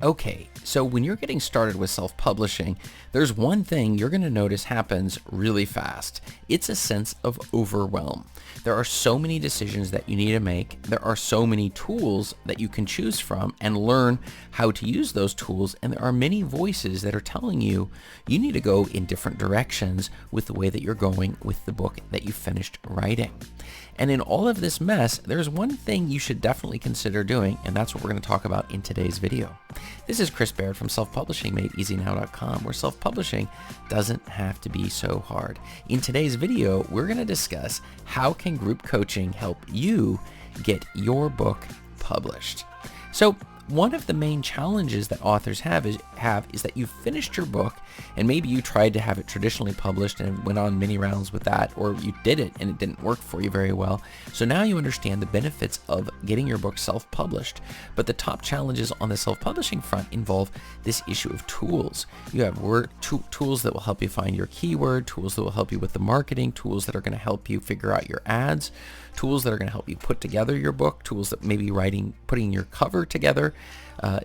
Okay, so when you're getting started with self-publishing, there's one thing you're going to notice happens really fast. It's a sense of overwhelm. There are so many decisions that you need to make. There are so many tools that you can choose from and learn how to use those tools. And there are many voices that are telling you you need to go in different directions with the way that you're going with the book that you finished writing. And in all of this mess, there's one thing you should definitely consider doing, and that's what we're going to talk about in today's video. This is Chris Baird from selfpublishingmadeeasynow.com, where self-publishing doesn't have to be so hard. In today's video, we're going to discuss how can group coaching help you get your book published. So one of the main challenges that authors have is that you've finished your book and maybe you tried to have it traditionally published and went on many rounds with that, or you did it and it didn't work for you very well. So now you understand the benefits of getting your book self-published. But the top challenges on the self-publishing front involve this issue of tools. You have tools that will help you find your keyword, tools that will help you with the marketing, tools that are going to help you figure out your ads, tools that are going to help you put together your book, tools that maybe putting your cover together.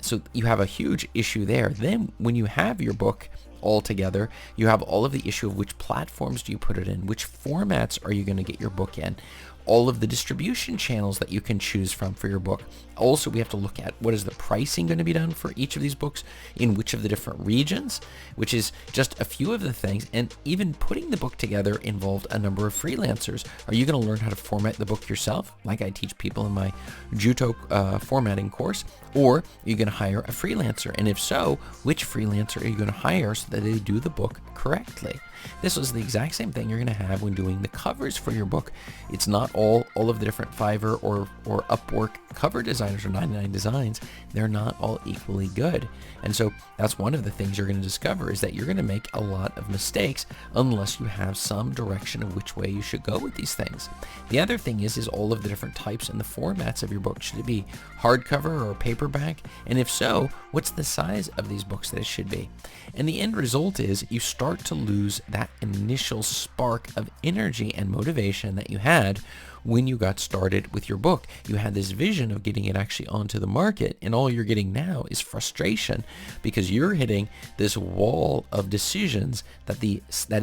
So you have a huge issue there. Then when you have your book all together, you have all of the issue of which platforms do you put it in, which formats are you going to get your book in, all of the distribution channels that you can choose from for your book. Also, we have to look at what is the pricing going to be done for each of these books in which of the different regions, which is just a few of the things. And even putting the book together involved a number of freelancers. Are you going to learn how to format the book yourself, like I teach people in my Juto formatting course, or are you going to hire a freelancer? And if so, which freelancer are you going to hire so that they do the book correctly? This was the exact same thing you're going to have when doing the covers for your book. It's not all of the different Fiverr or Upwork cover designers or 99 Designs. They're not all equally good. And so that's one of the things you're going to discover, is that you're going to make a lot of mistakes unless you have some direction of which way you should go with these things. The other thing is all of the different types and the formats of your book. Should it be hardcover or paperback? And if so, what's the size of these books that it should be? And the end result is you start to lose that initial spark of energy and motivation that you had when you got started with your book. You had this vision of getting it actually onto the market, and all you're getting now is frustration because you're hitting this wall of decisions that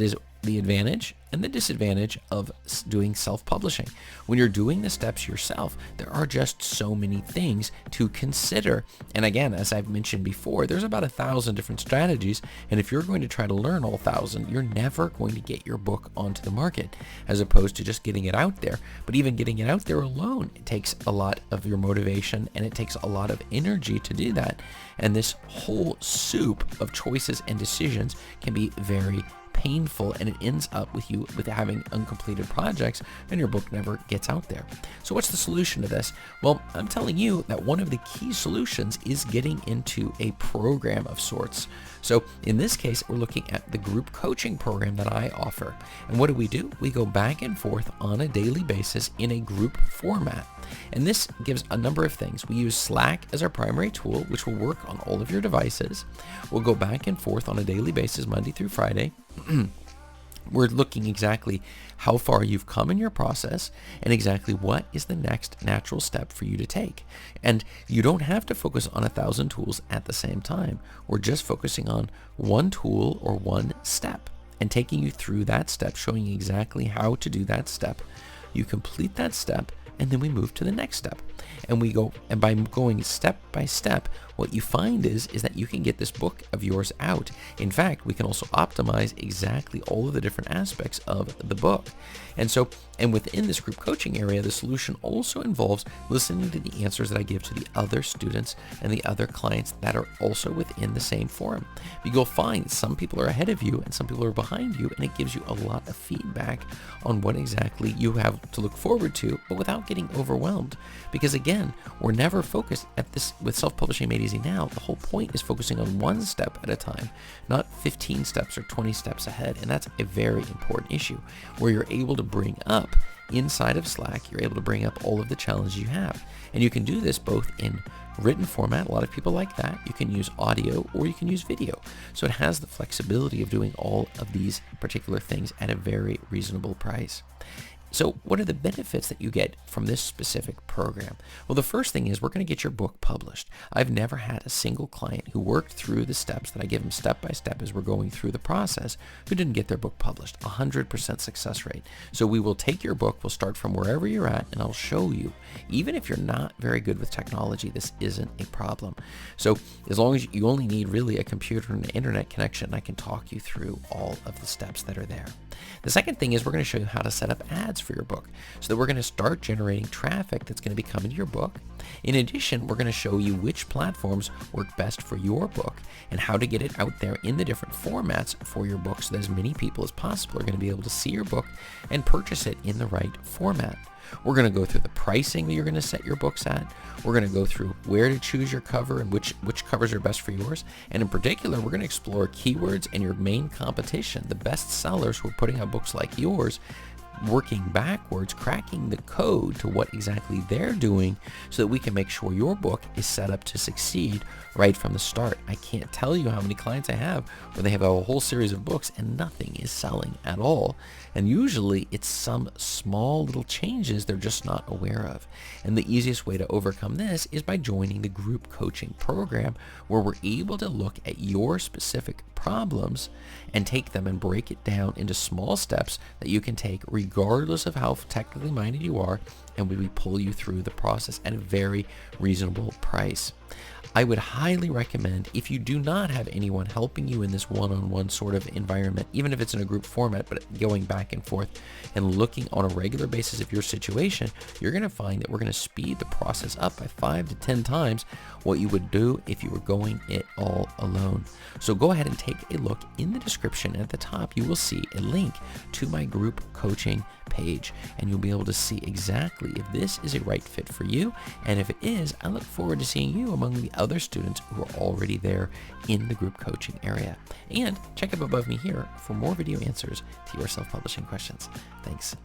is the advantage and the disadvantage of doing self-publishing. When you're doing the steps yourself, there are just so many things to consider. And again, as I've mentioned before, there's about 1,000 different strategies. And if you're going to try to learn all 1,000, you're never going to get your book onto the market, as opposed to just getting it out there. But even getting it out there alone, it takes a lot of your motivation and it takes a lot of energy to do that. And this whole soup of choices and decisions can be very painful, and it ends up with you with having uncompleted projects and your book never gets out there. So what's the solution to this? Well, I'm telling you that one of the key solutions is getting into a program of sorts. So in this case, we're looking at the group coaching program that I offer. And what do? We go back and forth on a daily basis in a group format. And this gives a number of things. We use Slack as our primary tool, which will work on all of your devices. We'll go back and forth on a daily basis, Monday through Friday. We're looking exactly how far you've come in your process and exactly what is the next natural step for you to take. And you don't have to focus on 1,000 tools at the same time. We're just focusing on one tool or one step and taking you through that step, showing you exactly how to do that step. You complete that step, and then we move to the next step. And by going step by step, what you find is that you can get this book of yours out. In fact, we can also optimize exactly all of the different aspects of the book. And within this group coaching area, the solution also involves listening to the answers that I give to the other students and the other clients that are also within the same forum. You'll find some people are ahead of you and some people are behind you, and it gives you a lot of feedback on what exactly you have to look forward to, but without getting overwhelmed. Because again, we're never focused at this with Self-Publishing Made Easy Now. The whole point is focusing on one step at a time, not 15 steps or 20 steps ahead. And that's a very important issue, where you're able to bring up inside of Slack, you're able to bring up all of the challenges you have. And you can do this both in written format. A lot of people like that. You can use audio or you can use video. So it has the flexibility of doing all of these particular things at a very reasonable price. So what are the benefits that you get from this specific program? Well, the first thing is we're going to get your book published. I've never had a single client who worked through the steps that I give them step by step as we're going through the process who didn't get their book published. 100% success rate. So we will take your book, we'll start from wherever you're at, and I'll show you. Even if you're not very good with technology, this isn't a problem. So as long as you only need really a computer and an internet connection, I can talk you through all of the steps that are there. The second thing is we're going to show you how to set up ads for your book so that we're going to start generating traffic that's going to be coming to your book. In addition, we're going to show you which platforms work best for your book and how to get it out there in the different formats for your book so that as many people as possible are going to be able to see your book and purchase it in the right format. We're going to go through the pricing that you're going to set your books at. We're going to go through where to choose your cover and which covers are best for yours. And in particular, we're going to explore keywords and your main competition, the best sellers who are putting out books like yours, working backwards, cracking the code to what exactly they're doing so that we can make sure your book is set up to succeed right from the start. I can't tell you how many clients I have where they have a whole series of books and nothing is selling at all. And usually it's some small little changes they're just not aware of. And the easiest way to overcome this is by joining the group coaching program where we're able to look at your specific problems and take them and break it down into small steps that you can take regardless of how technically minded you are, and we pull you through the process at a very reasonable price. I would highly recommend, if you do not have anyone helping you in this one-on-one sort of environment, even if it's in a group format, but going back and forth and looking on a regular basis of your situation, you're going to find that we're going to speed the process up by 5 to 10 times what you would do if you were going it all alone. So go ahead and take a look in the description. At the top, you will see a link to my group coaching page, and you'll be able to see exactly if this is a right fit for you. And if it is, I look forward to seeing you among the other students who are already there in the group coaching area. And check up above me here for more video answers to your self-publishing questions. Thanks.